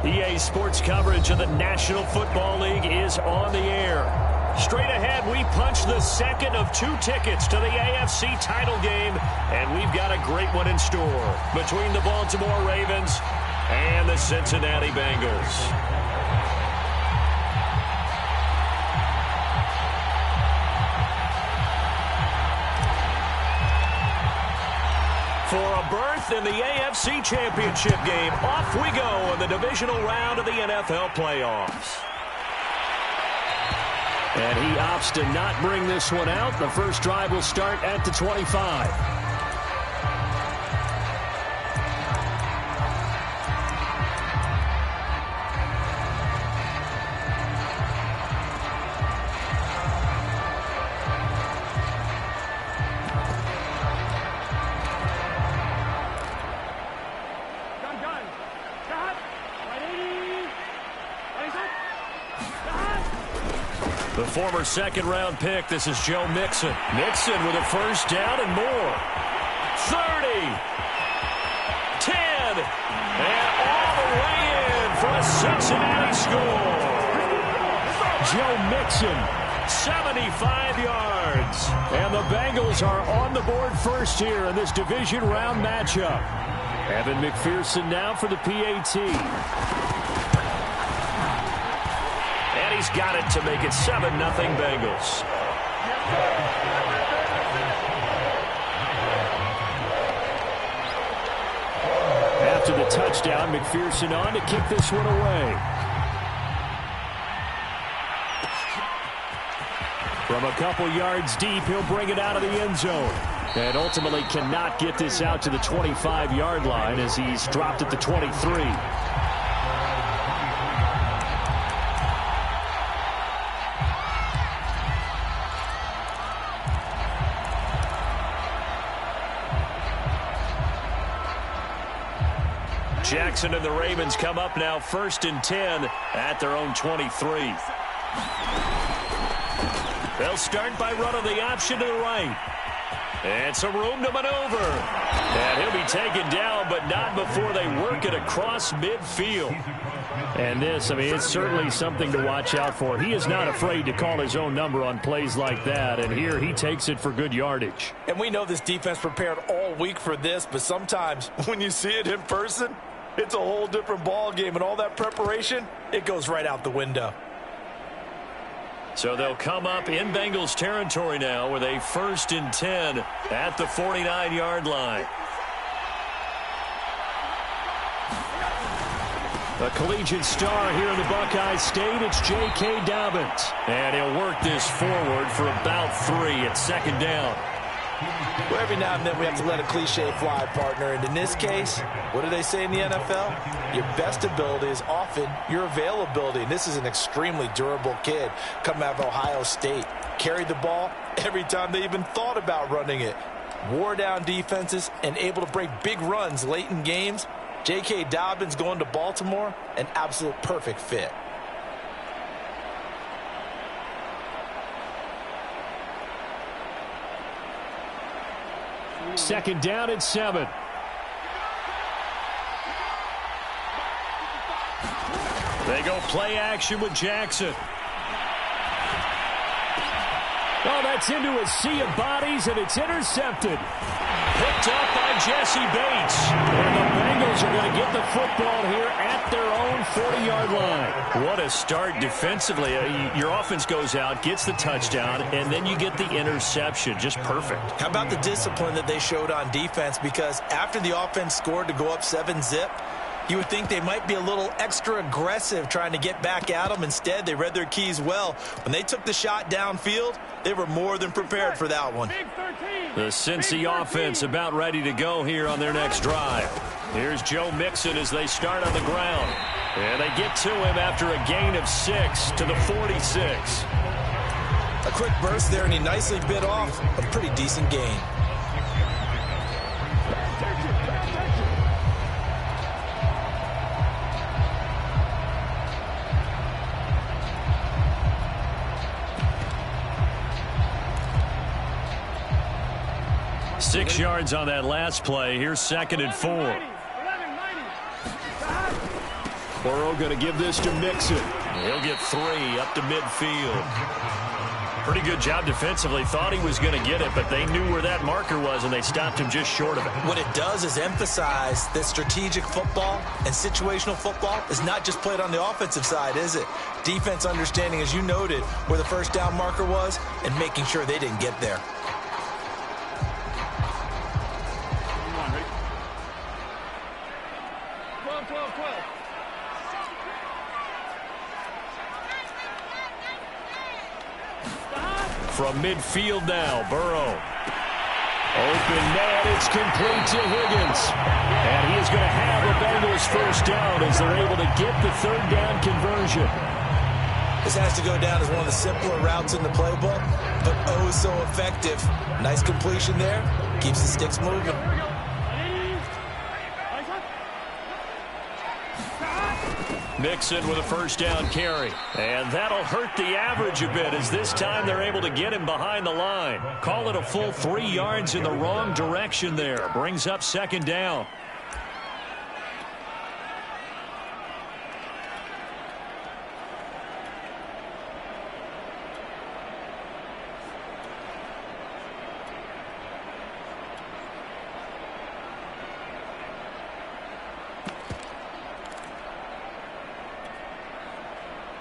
EA Sports coverage of the National Football League is on the air. Straight ahead, we punch the second of 2 tickets to the AFC title game, and we've got a great one in store between the Baltimore Ravens and the Cincinnati Bengals. For a berth in the AFC Championship game, off we go in the divisional round of the NFL playoffs. And he opts to not bring this one out. The first drive will start at the 25. The former second-round pick, this is Joe Mixon. Mixon with a first down and more. 30. 10. And all the way in for a Cincinnati score. Joe Mixon, 75 yards. And the Bengals are on the board first here in this division round matchup. Evan McPherson now for the PAT. And he's got it to make it 7-0 Bengals. After the touchdown, McPherson on to kick this one away. From a couple yards deep, he'll bring it out of the end zone. And ultimately cannot get this out to the 25-yard line as he's dropped at the 23. Jackson and the Ravens come up now 1st and 10 at their own 23. They'll start by running the option to the right. And some room to maneuver. And he'll be taken down, but not before they work it across midfield. And this, I mean, it's certainly something to watch out for. He is not afraid to call his own number on plays like that. And here he takes it for good yardage. And we know this defense prepared all week for this, but sometimes when you see it in person, it's a whole different ball game, and all that preparation, it goes right out the window. So they'll come up in Bengals territory now with a 1st and 10 at the 49-yard line. A collegiate star here in the Buckeye State, it's J.K. Dobbins. And he'll work this forward for about 3 at 2nd down. Well, every now and then we have to let a cliche fly, partner. And in this case, what do they say in the NFL? Your best ability is often your availability. And this is an extremely durable kid coming out of Ohio State. Carried the ball every time they even thought about running it. Wore down defenses and able to break big runs late in games. J.K. Dobbins going to Baltimore, an absolute perfect fit. Second down and 7. They go play action with Jackson. Oh, that's into a sea of bodies, and it's intercepted. Picked up by Jesse Bates. And the Bengals are going to get the football here at their own 40-yard line. What a start defensively. Your offense goes out, gets the touchdown, and then you get the interception. Just perfect. How about the discipline that they showed on defense? Because after the offense scored to go up 7-zip, you would think they might be a little extra aggressive trying to get back at them. Instead, they read their keys well. When they took the shot downfield, they were more than prepared for that one. The Cincy offense about ready to go here on their next drive. Here's Joe Mixon as they start on the ground. And they get to him after a gain of 6 to the 46. A quick burst there, and he nicely bit off a pretty decent gain. Six yards on that last play. Here's 2nd and 4. Burrow going to give this to Mixon. He'll get 3 up to midfield. Pretty good job defensively. Thought he was going to get it, but they knew where that marker was, and they stopped him just short of it. What it does is emphasize that strategic football and situational football is not just played on the offensive side, is it? Defense understanding, as you noted, where the first down marker was and making sure they didn't get there. From midfield now, Burrow. Open net, it's complete to Higgins. And he is going to have a Bengals first down as they're able to get the third down conversion. This has to go down as one of the simpler routes in the playbook, but oh so effective. Nice completion there. Keeps the sticks moving. Mixon with a first down carry. And that'll hurt the average a bit as this time they're able to get him behind the line. Call it a full 3 yards in the wrong direction there. Brings up second down.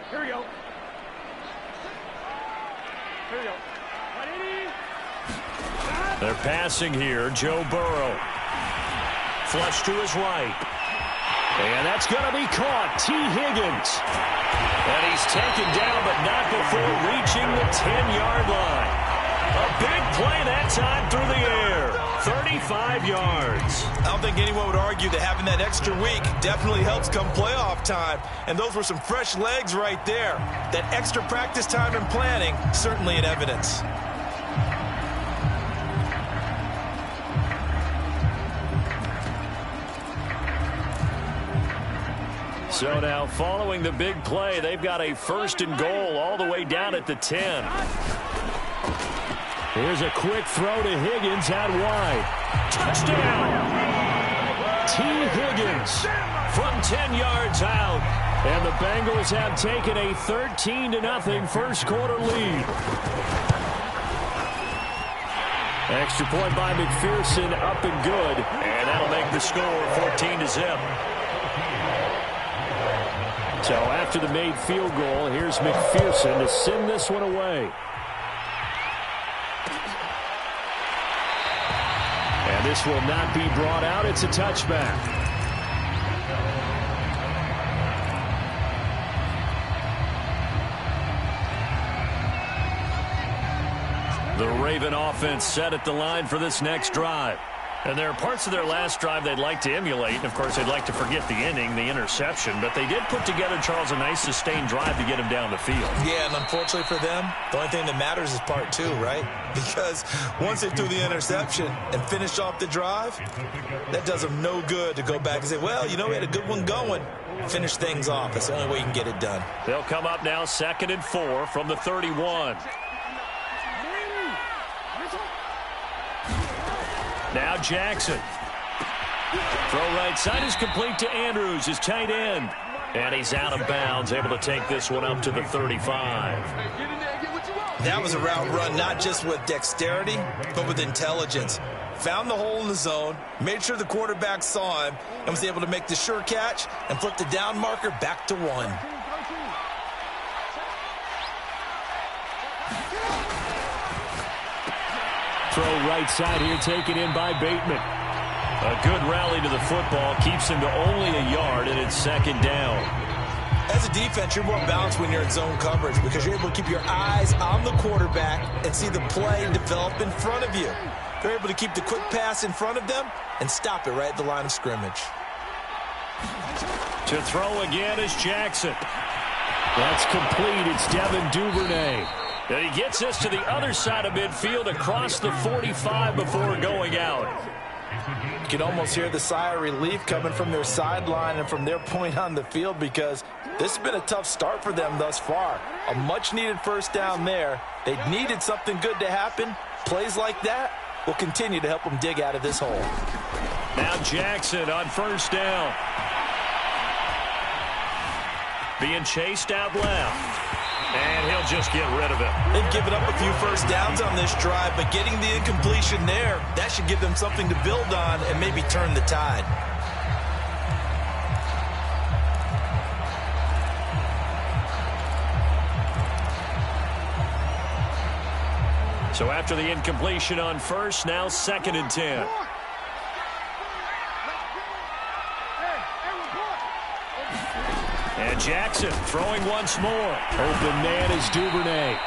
Here we go. Here we go. They're passing here. Joe Burrow. Flush to his right. And that's going to be caught. T. Higgins. And he's taken down, but not before reaching the 10-yard line. A big play that time through the air. 35 yards. I don't think anyone would argue that having that extra week definitely helps come playoff time. And those were some fresh legs right there. That extra practice time and planning, certainly in evidence. So now, following the big play, they've got a first and goal all the way down at the 10. Here's a quick throw to Higgins out wide. Touchdown! T. Higgins from 10 yards out. And the Bengals have taken a 13-0 first quarter lead. Extra point by McPherson, up and good. And that'll make the score 14-0. So after the made field goal, here's McPherson to send this one away. And this will not be brought out. It's a touchback. The Raven offense set at the line for this next drive. And there are parts of their last drive they'd like to emulate. And, of course, they'd like to forget the inning, the interception. But they did put together, Charles, a nice sustained drive to get him down the field. Yeah, and unfortunately for them, the only thing that matters is part 2, right? Because once they threw the interception and finished off the drive, that does them no good to go back and say, well, you know, we had a good one going. Finish things off. That's the only way you can get it done. They'll come up now 2nd and 4 from the 31. Now Jackson. Throw right side is complete to Andrews, his tight end. And he's out of bounds, able to take this one up to the 35. That was a route run not just with dexterity, but with intelligence. Found the hole in the zone, made sure the quarterback saw him, and was able to make the sure catch and flip the down marker back to 1. Throw right side here, taken in by Bateman. A good rally to the football, keeps him to only a yard, and it's 2nd down. As a defense, you're more balanced when you're in zone coverage because you're able to keep your eyes on the quarterback and see the play develop in front of you. They're able to keep the quick pass in front of them and stop it right at the line of scrimmage. To throw again is Jackson. That's complete. It's Devin Duvernay. And he gets us to the other side of midfield across the 45 before going out. You can almost hear the sigh of relief coming from their sideline and from their point on the field because this has been a tough start for them thus far. A much-needed first down there. They needed something good to happen. Plays like that will continue to help them dig out of this hole. Now Jackson on first down. being chased out left. And he'll just get rid of it. They've given up a few first downs on this drive, but getting the incompletion there, that should give them something to build on and maybe turn the tide. So after the incompletion on first, now 2nd and 10. And Jackson throwing once more. Open man is Duvernay.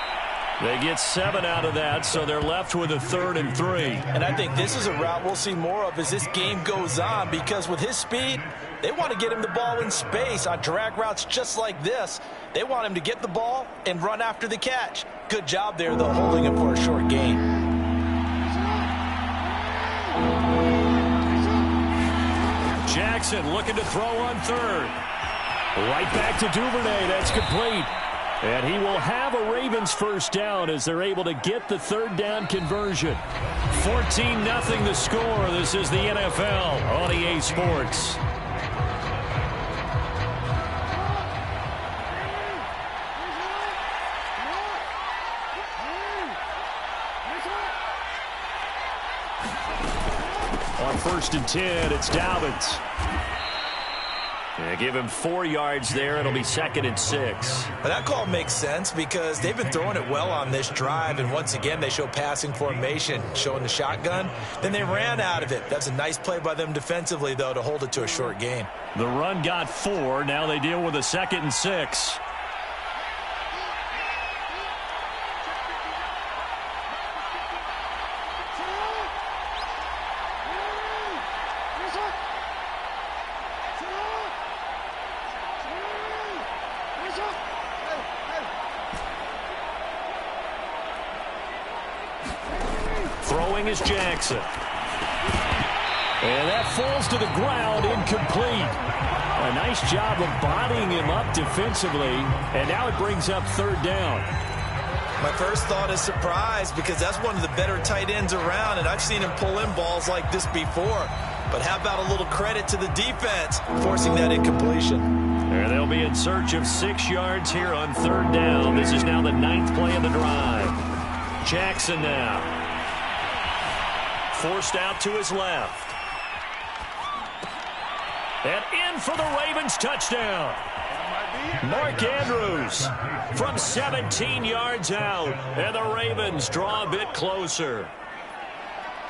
They get 7 out of that, so they're left with a 3rd and 3. And I think this is a route we'll see more of as this game goes on, because with his speed, they want to get him the ball in space on drag routes just like this. They want him to get the ball and run after the catch. Good job there, though, holding him for a short gain. Jackson looking to throw on 3rd. Right back to Duvernay. That's complete. And he will have a Ravens first down as they're able to get the 3rd down conversion. 14-0 the score. This is the NFL on EA Sports. On 1st and 10, it's Dobbins. Yeah, give him 4 yards there. It'll be 2nd and 6. But that call makes sense because they've been throwing it well on this drive, and once again they show passing formation, showing the shotgun. Then they ran out of it. That's a nice play by them defensively, though, to hold it to a short gain. The run got 4. Now they deal with a 2nd and 6. Throwing is Jackson. And that falls to the ground, incomplete. A nice job of bodying him up defensively, and now it brings up 3rd down. My first thought is surprise, because that's one of the better tight ends around, and I've seen him pull in balls like this before. But how about a little credit to the defense forcing that incompletion? And they'll be in search of 6 yards here on 3rd down. This is now the 9th play of the drive. Jackson now. Forced out to his left. And in for the Ravens touchdown. Mark Andrews from 17 yards out. And the Ravens draw a bit closer.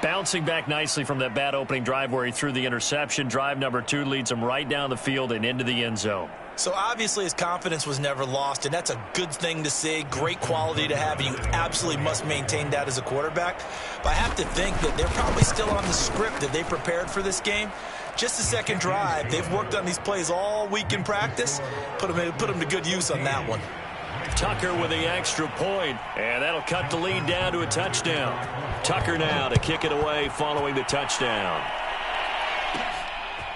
Bouncing back nicely from that bad opening drive where he threw the interception. Drive number 2 leads him right down the field and into the end zone. So obviously his confidence was never lost, and that's a good thing to see. Great quality to have. You absolutely must maintain that as a quarterback. But I have to think that they're probably still on the script that they prepared for this game. Just the second drive. They've worked on these plays all week in practice. Put them to good use on that one. Tucker with the extra point, and that'll cut the lead down to a touchdown. Tucker now to kick it away following the touchdown.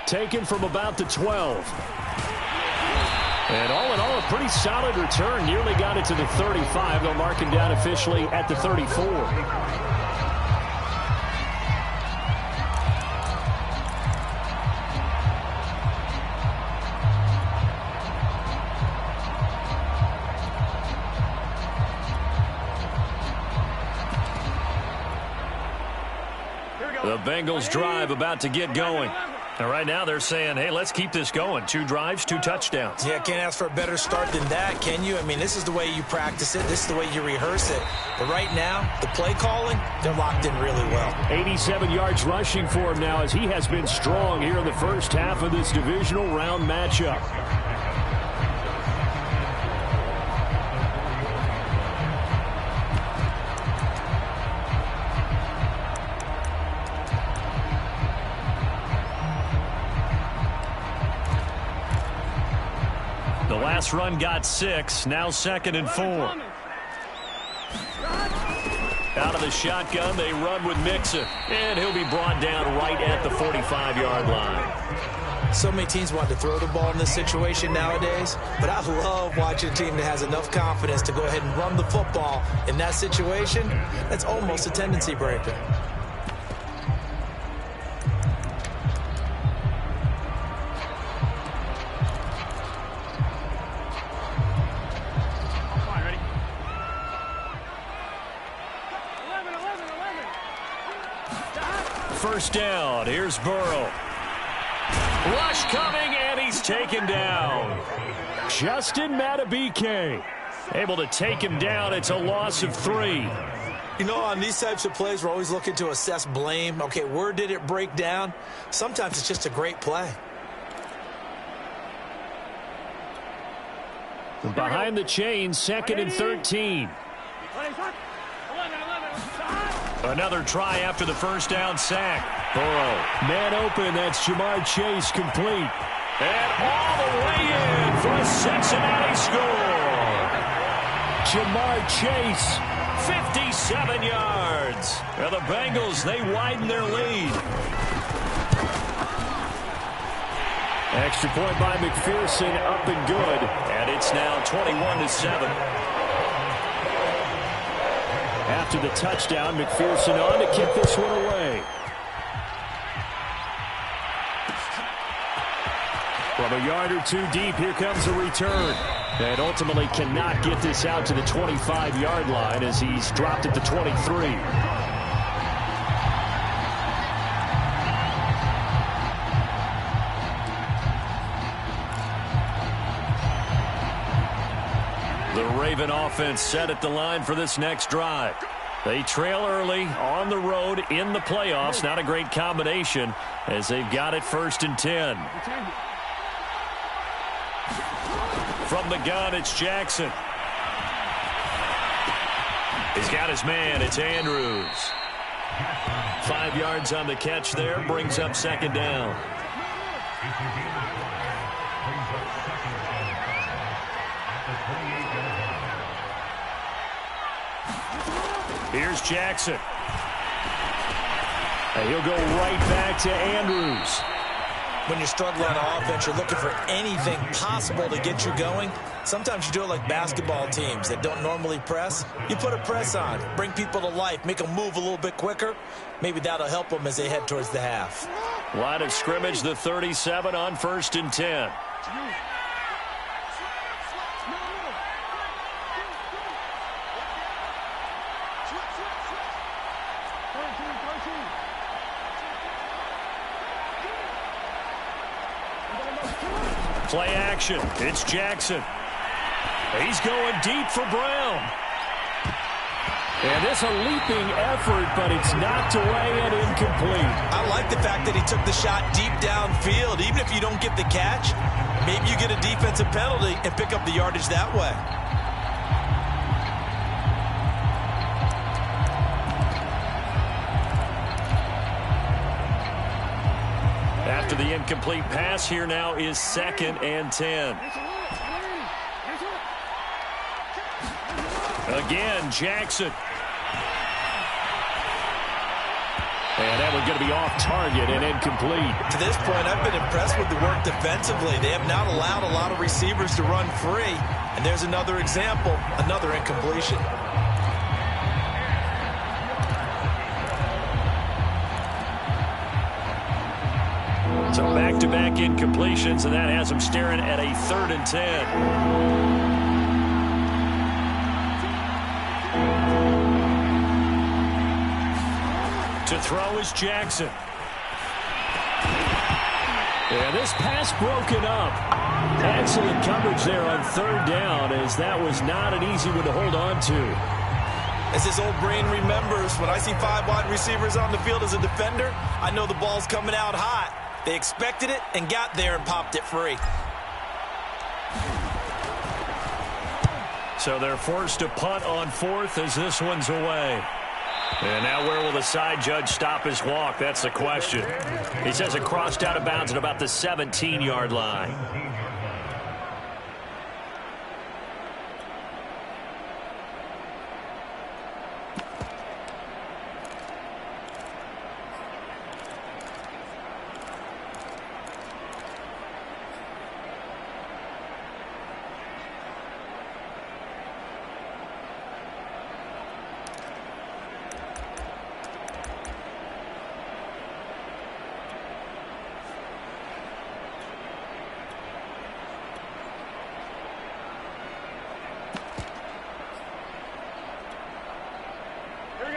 Taken from about the 12. And all in all, a pretty solid return. Nearly got it to the 35. They'll mark him down officially at the 34. The Bengals drive about to get going. And right now they're saying, hey, let's keep this going. 2 drives, 2 touchdowns. Yeah, can't ask for a better start than that, can you? I mean, this is the way you practice it. This is the way you rehearse it. But right now, the play calling, they're locked in really well. 87 yards rushing for him now as he has been strong here in the first half of this divisional round matchup. The last run got 6, now 2nd and 4. Out of the shotgun, they run with Mixon, and he'll be brought down right at the 45-yard line. So many teams want to throw the ball in this situation nowadays, but I love watching a team that has enough confidence to go ahead and run the football. In that situation, that's almost a tendency breaker. first down. Here's Burrow. Rush coming, and he's taken down. Justin Madubuike able to take him down. It's a loss of 3. You know, on these types of plays, we're always looking to assess blame. Okay, where did it break down? Sometimes it's just a great play. Behind the chains, 2nd and 13. Another try after the first down sack. Burrow, man open, that's Jamar Chase, complete. And all the way in for a Cincinnati score. Jamar Chase, 57 yards. Now the Bengals, they widen their lead. Extra point by McPherson, up and good. And it's now 21-7. After the touchdown, McPherson on to kick this one away. From a yard or 2 deep, here comes a return. And ultimately cannot get this out to the 25-yard line as he's dropped at the 23. The Raven offense set at the line for this next drive. They trail early on the road in the playoffs. Not a great combination as they've got it 1st and 10. From the gun, it's Jackson. He's got his man. It's Andrews. 5 yards on the catch there. Brings up 2nd down. Here's Jackson. And he'll go right back to Andrews. When you're struggling on offense, you're looking for anything possible to get you going. Sometimes you do it like basketball teams that don't normally press. You put a press on, bring people to life, make them move a little bit quicker. Maybe that'll help them as they head towards the half. Line of scrimmage, the 37 on 1st and 10. Play action. It's Jackson. He's going deep for Brown. And it's a leaping effort, but it's knocked away and incomplete. I like the fact that he took the shot deep downfield. Even if you don't get the catch, maybe you get a defensive penalty and pick up the yardage that way. After the incomplete pass, here now is 2nd and 10. Again, Jackson. And that one's going to be off target and incomplete. To this point, I've been impressed with the work defensively. They have not allowed a lot of receivers to run free. And there's another example, another incompletion. So back-to-back incompletions, and that has them staring at a 3rd and 10. To throw is Jackson. And this pass broken up. Excellent coverage there on 3rd down, as that was not an easy one to hold on to. As his old brain remembers, when I see 5 wide receivers on the field as a defender, I know the ball's coming out hot. They expected it and got there and popped it free. So they're forced to punt on 4th as this one's away. And now where will the side judge stop his walk? That's the question. He says it crossed out of bounds at about the 17-yard line.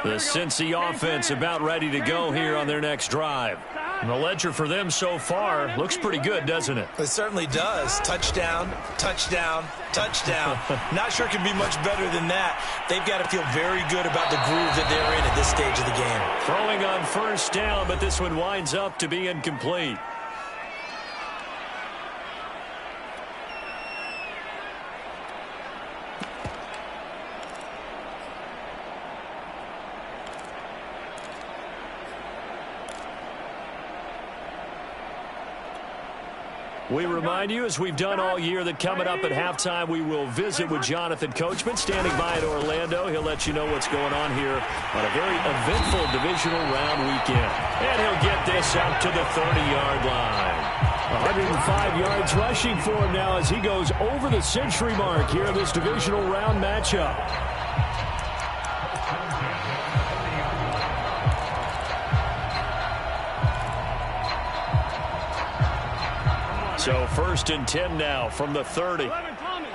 The Cincy offense about ready to go here on their next drive. And the ledger for them so far looks pretty good, doesn't it? It certainly does. Touchdown, touchdown, touchdown. Not sure it can be much better than that. They've got to feel very good about the groove that they're in at this stage of the game. Throwing on first down, but this one winds up to be incomplete. We remind you, as we've done all year, that coming up at halftime, we will visit with Jonathan Coachman, standing by in Orlando. He'll let you know what's going on here on a very eventful divisional round weekend. And he'll get this out to the 30-yard line. 105 yards rushing for him now as he goes over the century mark here in this divisional round matchup. So first and 10 now from the 30. 11, Tommy.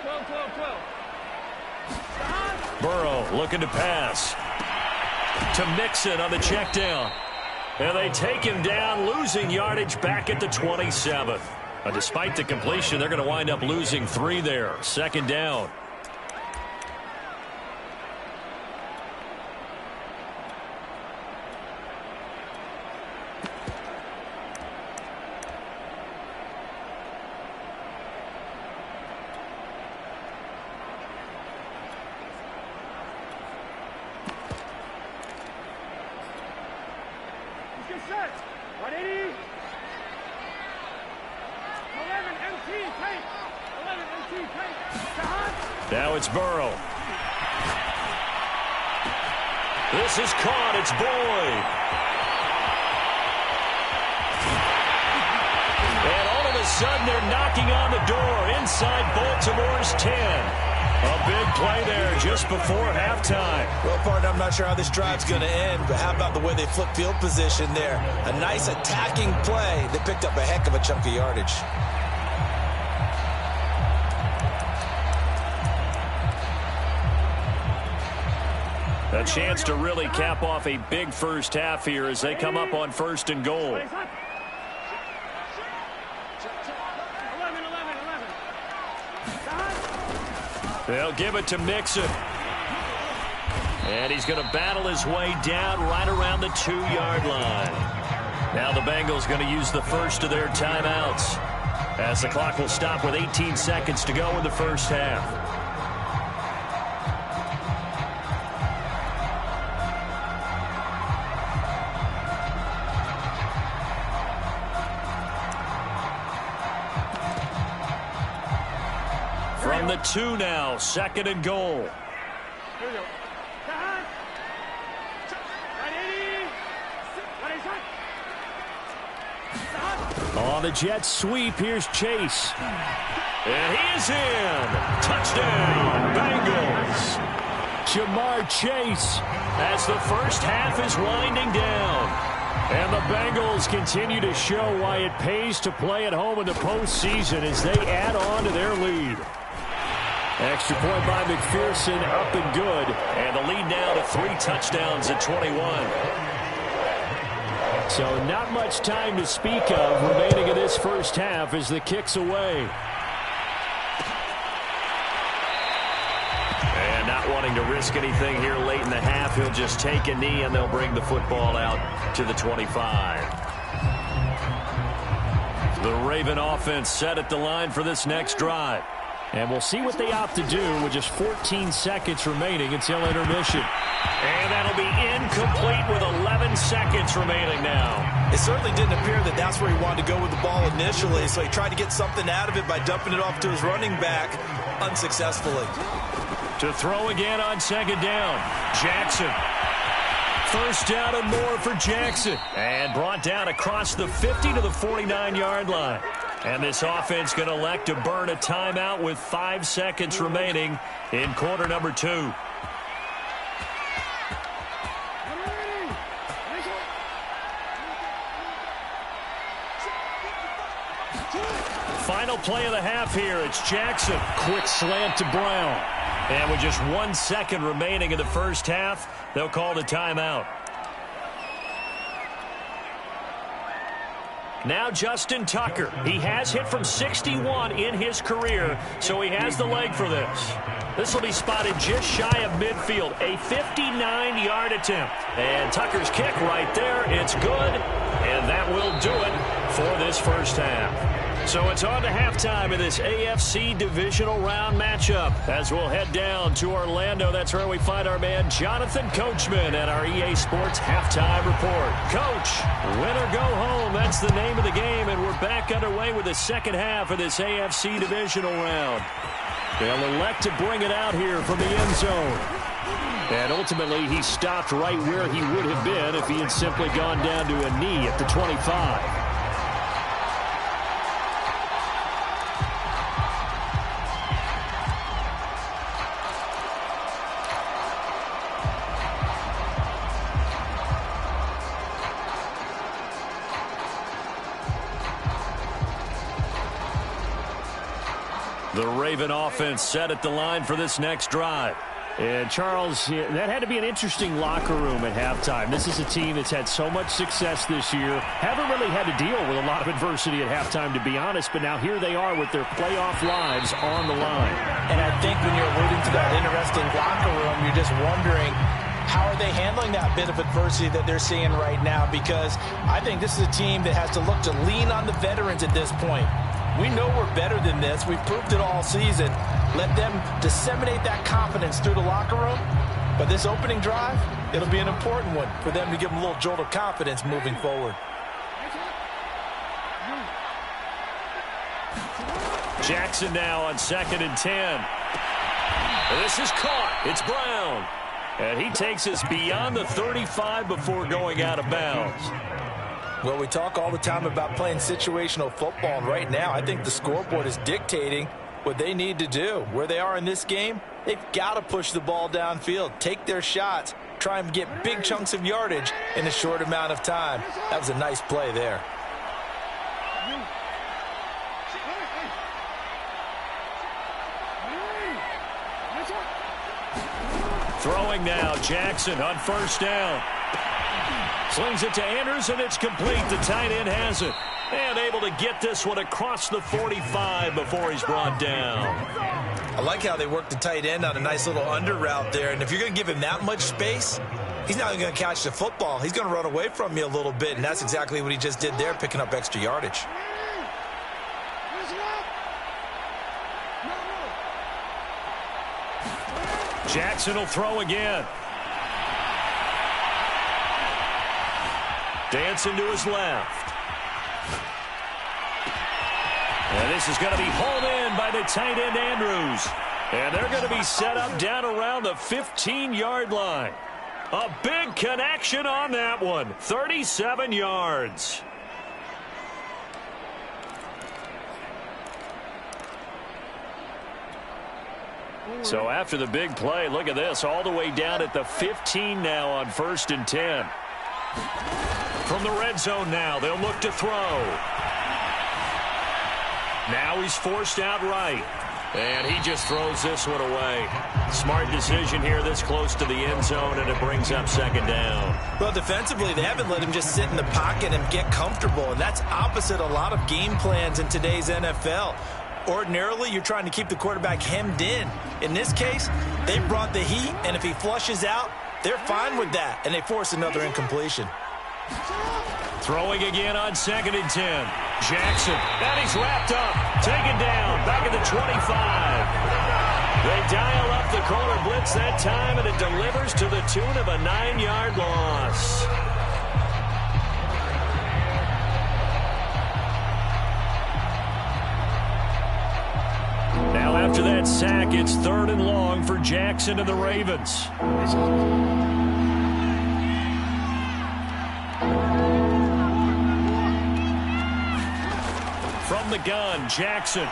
12, 12, 12. Burrow looking to pass. To Mixon on the check down. And they take him down, losing yardage back at the 27th. Despite the completion, they're going to wind up losing 3 there. Second down. Set. 180. 11 MT tank. 11 MT tank. Now it's Burrow. This is caught. It's Boyd. And all of a sudden they're knocking on the door inside Baltimore's 10. A big play there just before halftime. Well, partner, I'm not sure how this drive's going to end, but how about the way they flip field position there? A nice attacking play that picked up a heck of a chunk of yardage. A chance to really cap off a big first half here as they come up on first and goal. 11, 11, 11. They'll give it to Mixon. And he's going to battle his way down right around the 2-yard line. Now the Bengals going to use the first of their timeouts as the clock will stop with 18 seconds to go in the first half. From the 2 now, second and goal. Here we go. 180. On the Jets sweep, here's Chase. And he is in. Touchdown, Bengals. Jamar Chase as the first half is winding down. And the Bengals continue to show why it pays to play at home in the postseason as they add on to their lead. Extra point by McPherson, up and good. And the lead now to 3 touchdowns at 21. So not much time to speak of remaining in this first half as the kick's away. And not wanting to risk anything here late in the half, he'll just take a knee and they'll bring the football out to the 25. The Raven offense set at the line for this next drive. And we'll see what they opt to do with just 14 seconds remaining until intermission. And that'll be incomplete with 11 seconds remaining now. It certainly didn't appear that that's where he wanted to go with the ball initially, so he tried to get something out of it by dumping it off to his running back unsuccessfully. To throw again on second down, Jackson. First down and more for Jackson. And brought down across the 50 to the 49-yard line. And this offense going to elect to burn a timeout with 5 seconds remaining in quarter number 2. Final play of the half here. It's Jackson. Quick slant to Brown. And with just 1 second remaining in the first half, they'll call the timeout. Now Justin Tucker. He has hit from 61 in his career, so he has the leg for this. This will be spotted just shy of midfield, a 59-yard attempt. And Tucker's kick right there, it's good, and that will do it for this first half. So it's on to halftime in this AFC divisional round matchup as we'll head down to Orlando. That's where we find our man Jonathan Coachman at our EA Sports Halftime Report. Coach, win or go home, that's the name of the game, and we're back underway with the second half of this AFC divisional round. They'll elect to bring it out here from the end zone. And ultimately, he stopped right where he would have been if he had simply gone down to a knee at the 25. The Raven offense set at the line for this next drive. And, Charles, that had to be an interesting locker room at halftime. This is a team that's had so much success this year. Haven't really had to deal with a lot of adversity at halftime, to be honest. But now here they are with their playoff lives on the line. And I think when you're alluding to that interesting locker room, you're just wondering, how are they handling that bit of adversity that they're seeing right now? Because I think this is a team that has to look to lean on the veterans at this point. We know we're better than this. We've proved it all season. Let them disseminate that confidence through the locker room. But this opening drive, it'll be an important one for them to give them a little jolt of confidence moving forward. Jackson now on 2nd and 10. This is caught. It's Brown. And he takes us beyond the 35 before going out of bounds. Well, we talk all the time about playing situational football, and right now I think the scoreboard is dictating what they need to do. Where they are in this game, they've got to push the ball downfield, take their shots, try and get big chunks of yardage in a short amount of time. That was a nice play there. Throwing now, Jackson on 1st down. Slings it to Andrews, and it's complete. The tight end has it. And able to get this one across the 45 before he's brought down. I like how they work the tight end on a nice little under route there. And if you're going to give him that much space, he's not going to catch the football. He's going to run away from you a little bit, and that's exactly what he just did there, picking up extra yardage. Jackson will throw again. Dancing to his left. And this is going to be hauled in by the tight end Andrews. And they're going to be set up down around the 15-yard line. A big connection on that one. 37 yards. So after the big play, look at this, all the way down at the 15 now on 1st and 10. From the red zone now, they'll look to throw. Now he's forced out right. And he just throws this one away. Smart decision here this close to the end zone, and it brings up 2nd down. Well, defensively, they haven't let him just sit in the pocket and get comfortable, and that's opposite a lot of game plans in today's NFL. Ordinarily, you're trying to keep the quarterback hemmed in. In this case, they brought the heat, and if he flushes out, they're fine with that, and they force another incompletion. Throwing again on 2nd and 10. Jackson, and he's wrapped up, taken down, back at the 25. They dial up the corner blitz that time, and it delivers to the tune of a 9-yard loss. Now after that sack, it's 3rd and long for Jackson and the Ravens. From the gun, Jackson.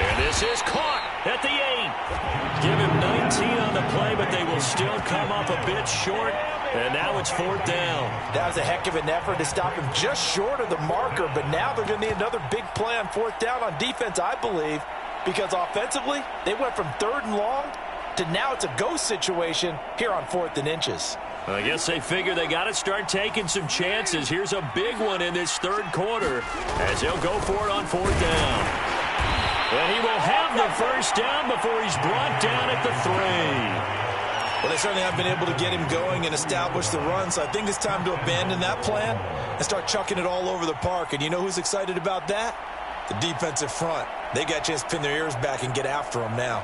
And This is caught at the 8. Give him 19 on the play, but they will still come up a bit short. And now it's 4th down. That was a heck of an effort to stop him just short of the marker, but now they're going to need another big play on 4th down on defense, I believe, because offensively, they went from 3rd and long to now it's a go situation here on 4th and inches. I guess they figure they got to start taking some chances. Here's a big one in this 3rd quarter as he'll go for it on 4th down. And he will have the 1st down before he's brought down at the 3. Well, they certainly have been able to get him going and establish the run, so I think it's time to abandon that plan and start chucking it all over the park. And you know who's excited about that? The defensive front. They got a chance to pin their ears back and get after him now.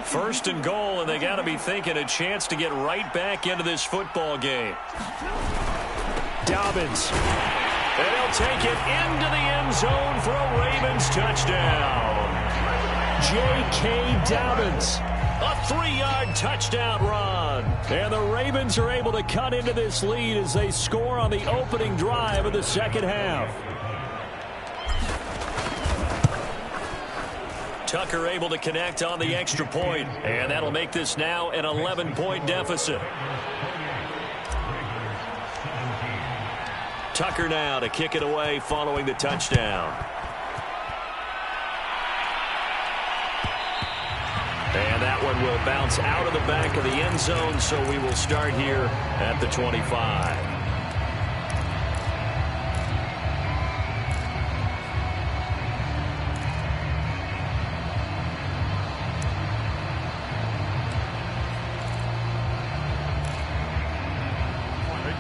First and goal, and they got to be thinking a chance to get right back into this football game. Dobbins. And he'll take it into the end zone for a Ravens touchdown. J.K. Dobbins. A 3-yard touchdown run. And the Ravens are able to cut into this lead as they score on the opening drive of the second half. Tucker able to connect on the extra point, and that'll make this now an 11-point deficit. Tucker now to kick it away following the touchdown. And that one will bounce out of the back of the end zone, so we will start here at the 25.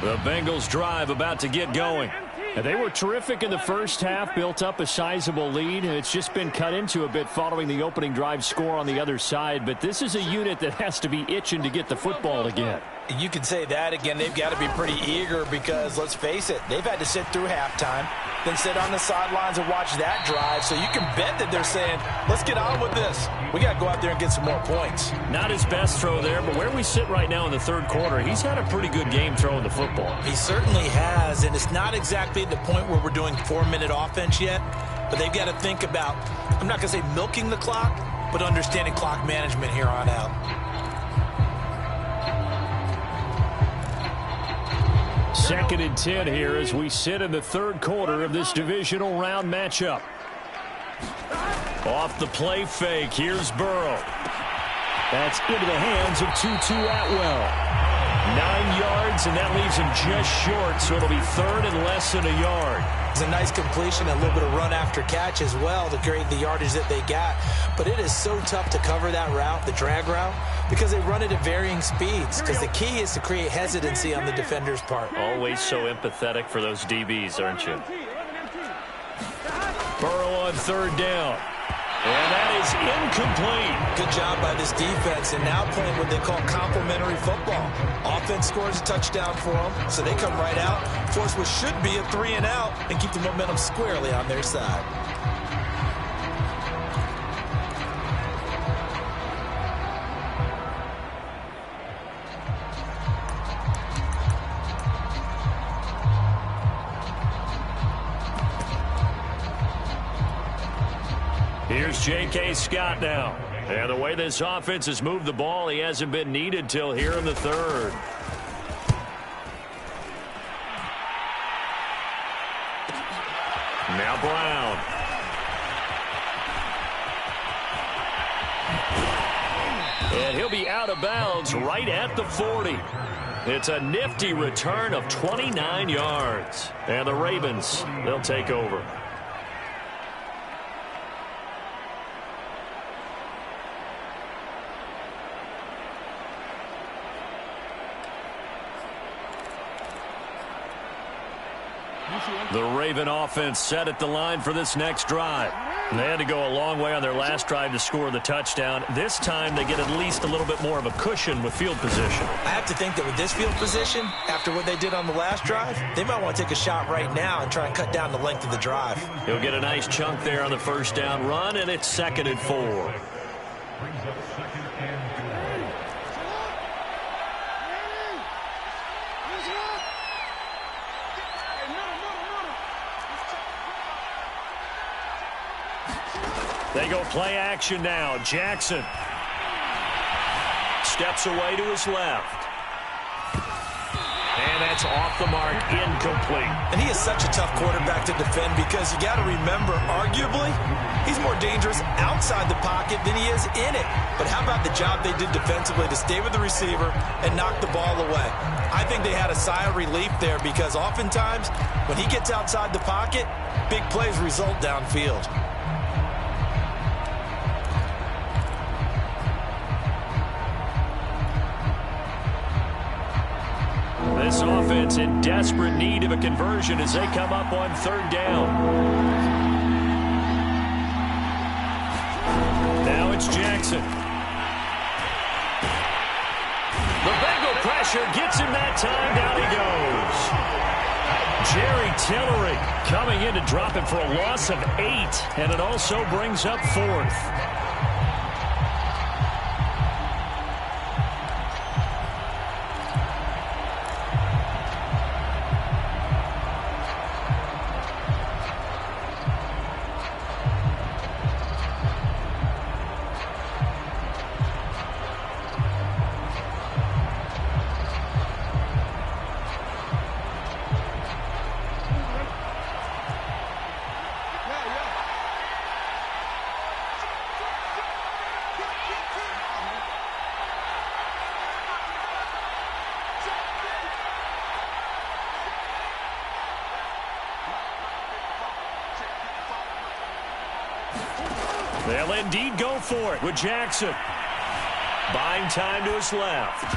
The Bengals drive about to get going. They were terrific in the first half, built up a sizable lead, and it's just been cut into a bit following the opening drive score on the other side. But this is a unit that has to be itching to get the football again. You can say that again. They've got to be pretty eager because, let's face it, they've had to sit through halftime, then sit on the sidelines and watch that drive. So you can bet that they're saying, let's get on with this. We got to go out there and get some more points. Not his best throw there, but where we sit right now in the 3rd quarter, he's had a pretty good game throwing the football. He certainly has, and it's not exactly the point where we're doing 4-minute offense yet, but they've got to think about, I'm not going to say milking the clock, but understanding clock management here on out. 2nd and 10 here as we sit in the 3rd quarter of this divisional round matchup. Off the play fake, here's Burrow. That's into the hands of Tutu Atwell. 9 yards, and that leaves him just short, so it'll be 3rd and less than a yard. It's a nice completion, a little bit of run after catch as well to create the yardage that they got. But it is so tough to cover that route, the drag route, because they run it at varying speeds. Because the key is to create hesitancy on the defender's part. Always so empathetic for those DBs, aren't you? Burrow on 3rd down. And that is incomplete. Good job by this defense, and now playing what they call complementary football. Offense scores a touchdown for them, so they come right out, force what should be a 3-and-out, and keep the momentum squarely on their side. Here's J.K. Scott now. And the way this offense has moved the ball, he hasn't been needed till here in the 3rd. Now Brown. And he'll be out of bounds right at the 40. It's a nifty return of 29 yards. And the Ravens, they'll take over. The Raven offense set at the line for this next drive. They had to go a long way on their last drive to score the touchdown. This time they get at least a little bit more of a cushion with field position. I have to think that with this field position, after what they did on the last drive, they might want to take a shot right now and try and cut down the length of the drive. He'll get a nice chunk there on the 1st down run, and it's 2nd and 4. They go play action now. Jackson steps away to his left. And that's off the mark, incomplete. And he is such a tough quarterback to defend because you got to remember, arguably, he's more dangerous outside the pocket than he is in it. But how about the job they did defensively to stay with the receiver and knock the ball away? I think they had a sigh of relief there because oftentimes when he gets outside the pocket, big plays result downfield. This offense in desperate need of a conversion as they come up on third down. Now it's Jackson. The Bengal pressure gets him that time. Down he goes. Jerry Tillery coming in to drop it for a loss of 8, and it also brings up 4th. They'll indeed go for it with Jackson. Buying time to his left.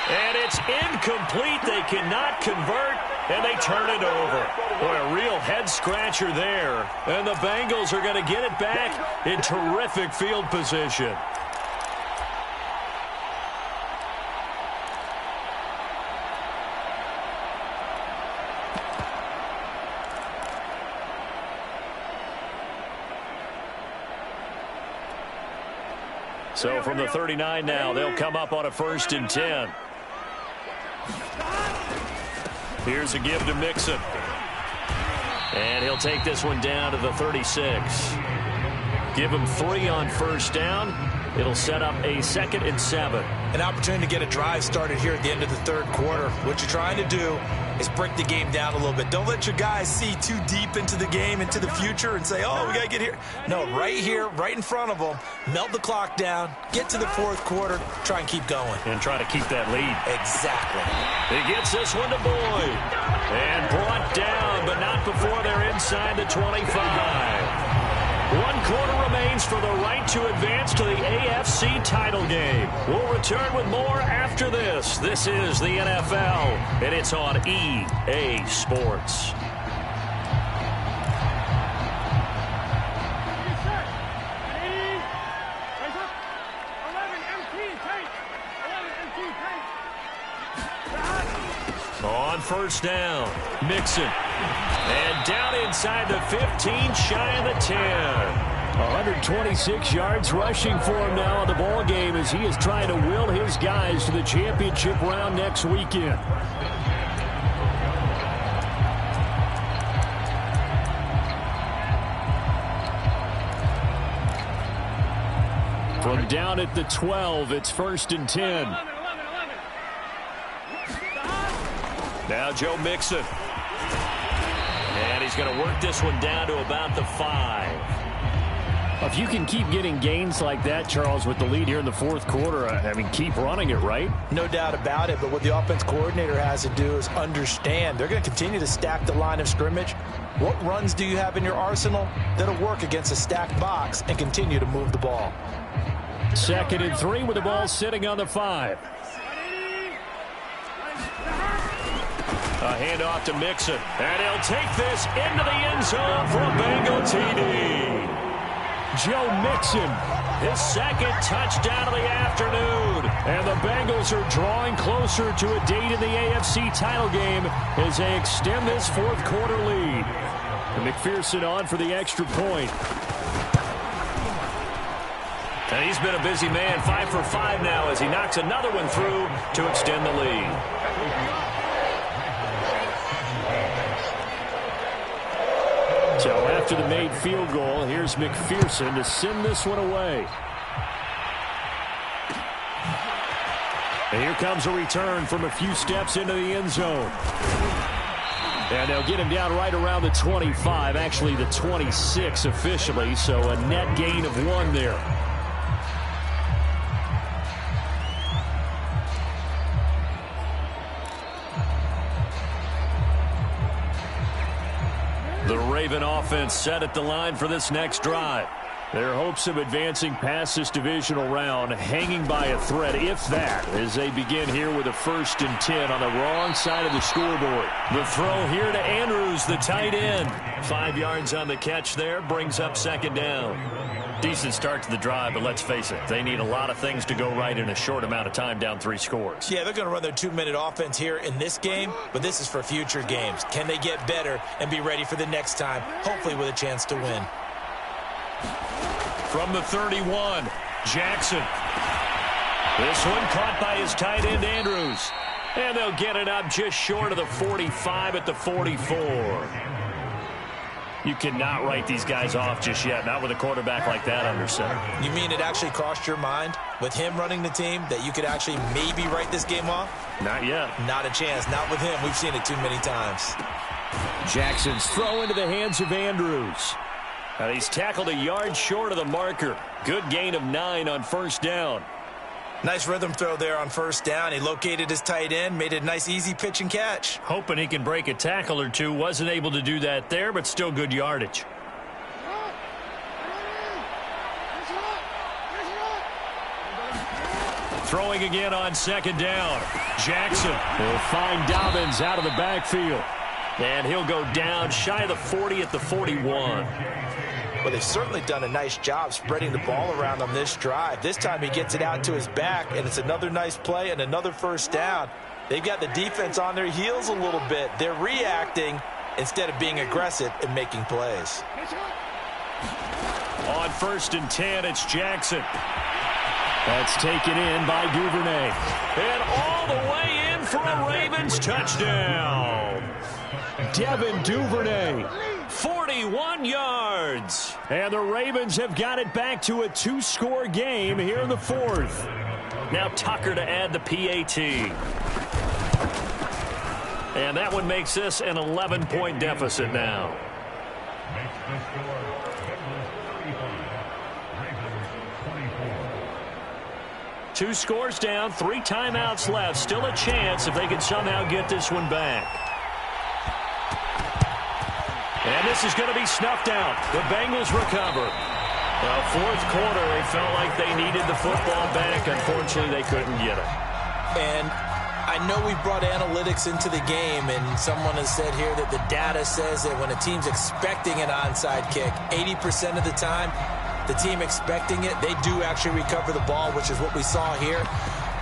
And it's incomplete. They cannot convert, and they turn it over. Boy, a real head-scratcher there. And the Bengals are going to get it back in terrific field position. So from the 39 now, they'll come up on a 1st and 10. Here's a give to Mixon. And he'll take this one down to the 36. Give him 3 on 1st down. It'll set up a 2nd and 7. An opportunity to get a drive started here at the end of the 3rd quarter. What you're trying to do is break the game down a little bit. Don't let your guys see too deep into the game, into the future, and say, oh, we got to get here. No, right here, right in front of them, melt the clock down, get to the 4th quarter, try and keep going. And try to keep that lead. Exactly. He gets this one to Boyd. And brought down, but not before they're inside the 25. 1 quarter remains for the right to advance to the AFC title game. We'll return with more after this. This is the NFL, and it's on EA Sports. On 1st down, Mixon. And down inside the 15, shy of the 10. 126 yards rushing for him now in the ball game as he is trying to will his guys to the championship round next weekend. From down at the 12, it's 1st and 10. Now Joe Mixon. And he's going to work this one down to about the 5. If you can keep getting gains like that, Charles, with the lead here in the 4th quarter, I mean, keep running it, right? No doubt about it, but what the offense coordinator has to do is understand they're going to continue to stack the line of scrimmage. What runs do you have in your arsenal that'll work against a stacked box and continue to move the ball? 2nd and 3 with the ball sitting on the 5. A handoff to Mixon, and he'll take this into the end zone for a Bengal TD. Joe Mixon, his 2nd touchdown of the afternoon. And the Bengals are drawing closer to a date in the AFC title game as they extend this 4th quarter lead. And McPherson on for the extra point. And he's been a busy man, 5 for 5 now as he knocks another one through to extend the lead. So after after the made field goal. Here's McPherson to send this one away. And here comes a return from a few steps into the end zone. And they'll get him down right around the 25, actually the 26 officially, so a net gain of 1 there. The Raven offense set at the line for this next drive. Their hopes of advancing past this divisional round hanging by a thread, if that, as they begin here with a 1st and 10 on the wrong side of the scoreboard. The throw here to Andrews, the tight end. 5 yards on the catch there, brings up 2nd down. Decent start to the drive, but let's face it, they need a lot of things to go right in a short amount of time, down 3 scores. Yeah, they're going to run their 2-minute offense here in this game, but this is for future games. Can they get better and be ready for the next time, hopefully with a chance to win? From the 31, Jackson. This one caught by his tight end, Andrews. And they'll get it up just short of the 45 at the 44. You cannot write these guys off just yet, not with a quarterback like that under center. You mean it actually crossed your mind with him running the team that you could actually maybe write this game off? Not yet. Not a chance. Not with him. We've seen it too many times. Jackson's throw into the hands of Andrews. Now he's tackled a yard short of the marker. Good gain of 9 on 1st down. Nice rhythm throw there on 1st down. He located his tight end, made it a nice easy pitch and catch. Hoping he can break a tackle or two. Wasn't able to do that there, but still good yardage. Throwing again on 2nd down. Jackson will find Dobbins out of the backfield. And he'll go down shy of the 40 at the 41. Well, they've certainly done a nice job spreading the ball around on this drive. This time he gets it out to his back, and it's another nice play and another 1st down. They've got the defense on their heels a little bit. They're reacting instead of being aggressive and making plays. On 1st and 10, it's Jackson. That's taken in by Duvernay. And all the way in for a Ravens touchdown. Devin Duvernay. 41 yards. And the Ravens have got it back to a 2-score game here in the 4th. Now Tucker to add the PAT. And that one makes this an 11-point deficit now. 2 scores down, 3 timeouts left. Still a chance if they can somehow get this one back. And this is going to be snuffed out. The Bengals recover. Well, 4th quarter, they felt like they needed the football back. Unfortunately, they couldn't get it. And I know we brought analytics into the game, and someone has said here that the data says that when a team's expecting an onside kick, 80% of the time, the team expecting it, they do actually recover the ball, which is what we saw here.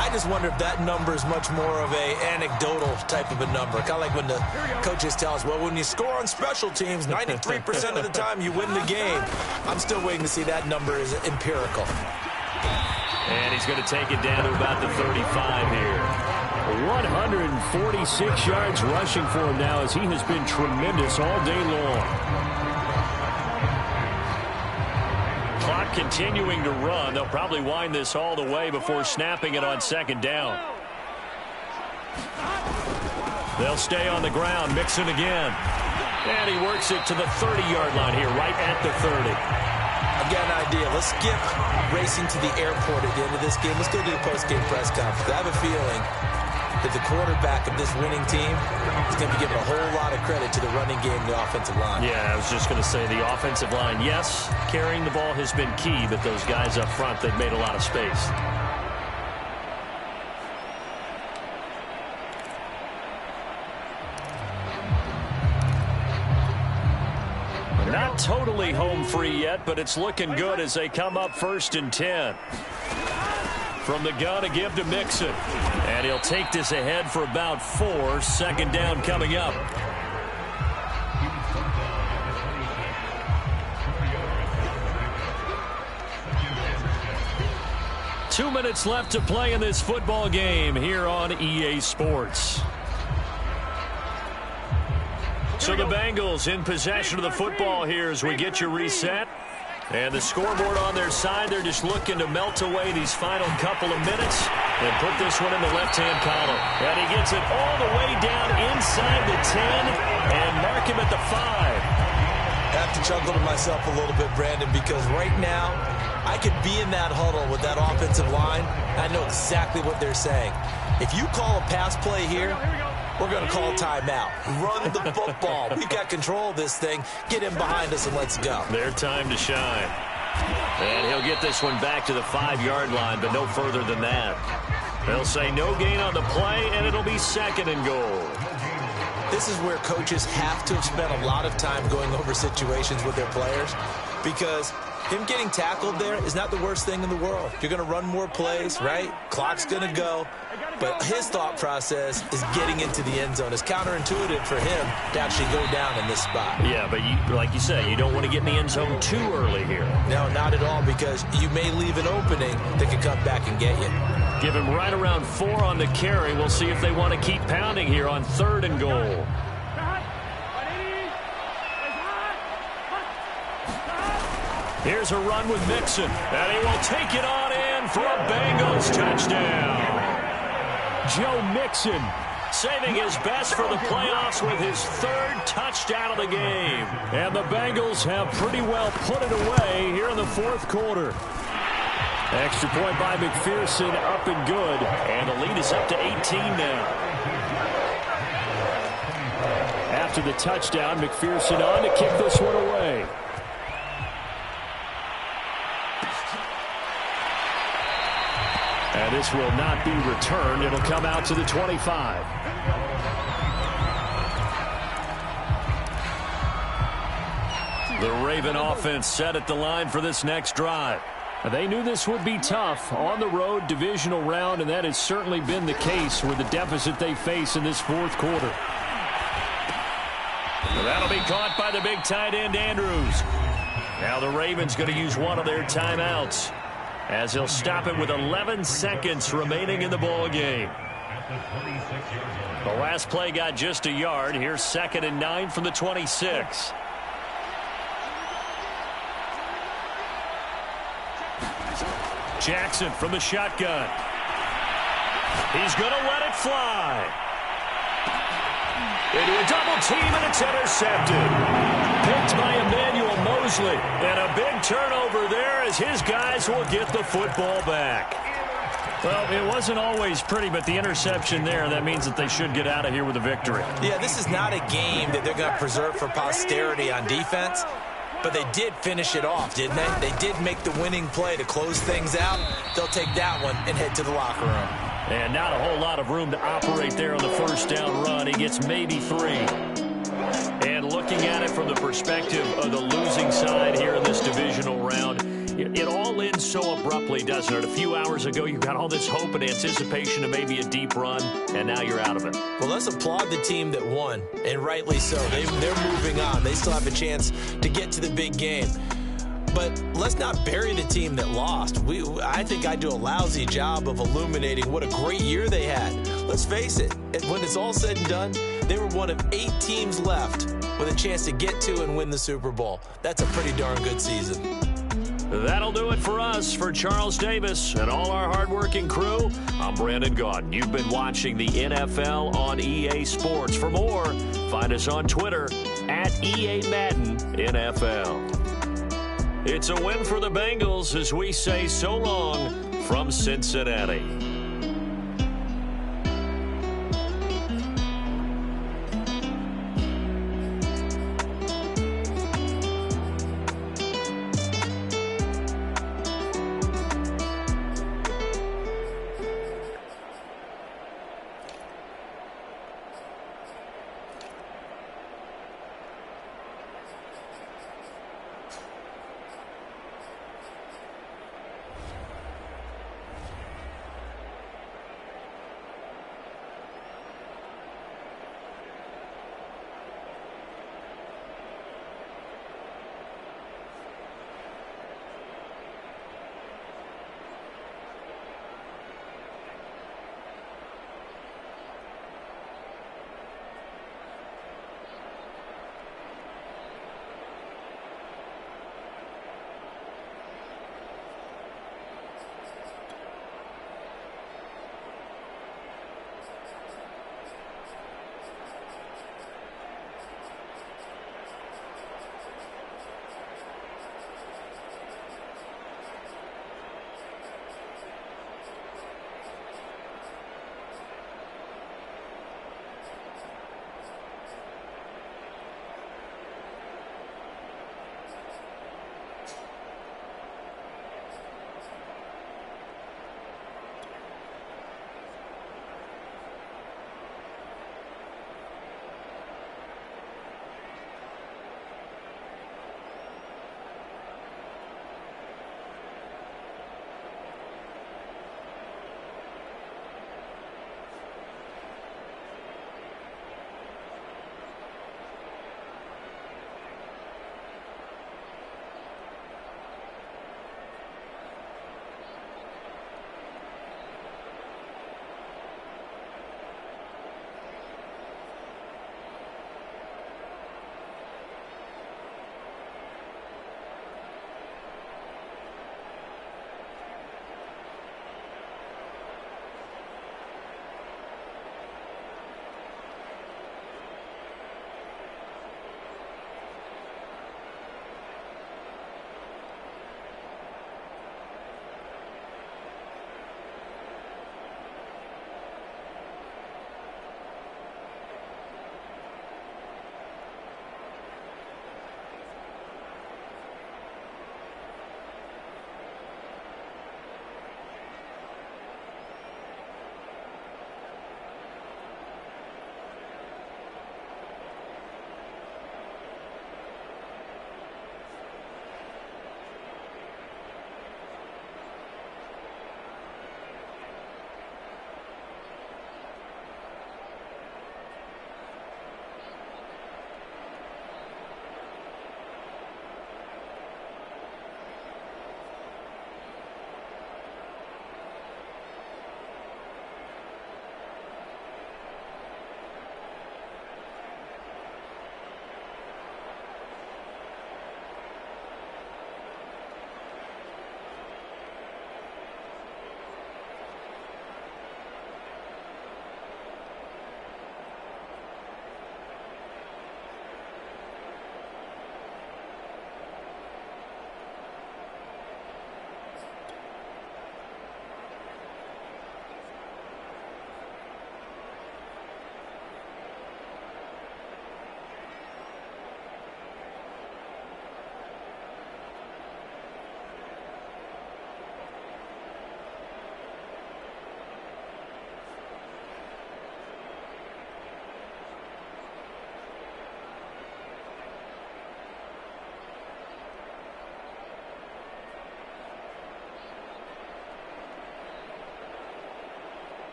I just wonder if that number is much more of a anecdotal type of a number. Kind of like when the coaches tell us, well, when you score on special teams, 93% of the time you win the game. I'm still waiting to see that number is empirical. And he's going to take it down to about the 35 here. 146 yards rushing for him now as he has been tremendous all day long. Clock continuing to run. They'll probably wind this all the way before snapping it on 2nd down. They'll stay on the ground. Mixon again. And he works it to the 30-yard line here, right at the 30. I've got an idea. Let's skip racing to the airport at the end of this game. Let's go do the post-game press conference. I have a feeling that the quarterback of this winning team is going to be given a whole lot of credit to the running game and the offensive line. Yeah, I was just going to say the offensive line, yes, carrying the ball has been key, but those guys up front, they've made a lot of space. Not totally home free yet, but it's looking good as they come up 1st and 10. From the gun to give to Mixon. And he'll take this ahead for about 4. 2nd down coming up. Two minutes left to play in this football game here on EA Sports. So the Bengals in possession of the football here as we get you reset. And the scoreboard on their side, they're just looking to melt away these final couple of minutes and put this one in the left-hand column. And he gets it all the way down inside the 10 and mark him at the 5. I have to chuckle to myself a little bit, Brandon, because right now I could be in that huddle with that offensive line. I know exactly what they're saying. If you call a pass play here, we're going to call timeout. Run the football. We've got control of this thing. Get him behind us and let's go. Their time to shine. And he'll get this one back to the 5-yard line, but no further than that. They'll say no gain on the play, and it'll be 2nd and goal. This is where coaches have to have spent a lot of time going over situations with their players, because him getting tackled there is not the worst thing in the world. You're going to run more plays, right? Clock's going to go. But his thought process is getting into the end zone. It's counterintuitive for him to actually go down in this spot. Yeah, but like you said, you don't want to get in the end zone too early here. No, not at all, because you may leave an opening that could come back and get you. Give him right around 4 on the carry. We'll see if they want to keep pounding here on 3rd and goal. Here's a run with Mixon, and he will take it on in for a Bengals touchdown. Joe Mixon saving his best for the playoffs with his 3rd touchdown of the game. And the Bengals have pretty well put it away here in the 4th quarter. Extra point by McPherson, up and good. And the lead is up to 18 now. After the touchdown, McPherson on to kick this one away. And this will not be returned. It'll come out to the 25. The Raven offense set at the line for this next drive. They knew this would be tough on the road divisional round, and that has certainly been the case with the deficit they face in this 4th quarter. That'll be caught by the big tight end, Andrews. Now the Ravens going to use one of their timeouts, as he'll stop it with 11 seconds remaining in the ball game. The last play got just a yard. Here's 2nd and 9 from the 26. Jackson from the shotgun. He's going to let it fly. Into a double team, and it's intercepted. Picked by Emmanuel Mosley. And a big turnover there as his guys will get the football back. Well, it wasn't always pretty, but the interception there, that means that they should get out of here with a victory. Yeah, this is not a game that they're going to preserve for posterity on defense. But they did finish it off, didn't they? They did make the winning play to close things out. They'll take that one and head to the locker room. And not a whole lot of room to operate there on the first down run. He gets maybe 3. And looking at it from the perspective of the losing side here in this divisional round, it all ends so abruptly, doesn't it? A few hours ago, you got all this hope and anticipation of maybe a deep run, and now you're out of it. Well, let's applaud the team that won, and rightly so. They're moving on. They still have a chance to get to the big game. But let's not bury the team that lost. I think I do a lousy job of illuminating what a great year they had. Let's face it, when it's all said and done, they were one of 8 teams left with a chance to get to and win the Super Bowl. That's a pretty darn good season. That'll do it for us. For Charles Davis and all our hardworking crew, I'm Brandon Gaudin. You've been watching the NFL on EA Sports. For more, find us on Twitter at EA Madden NFL. It's a win for the Bengals as we say so long from Cincinnati.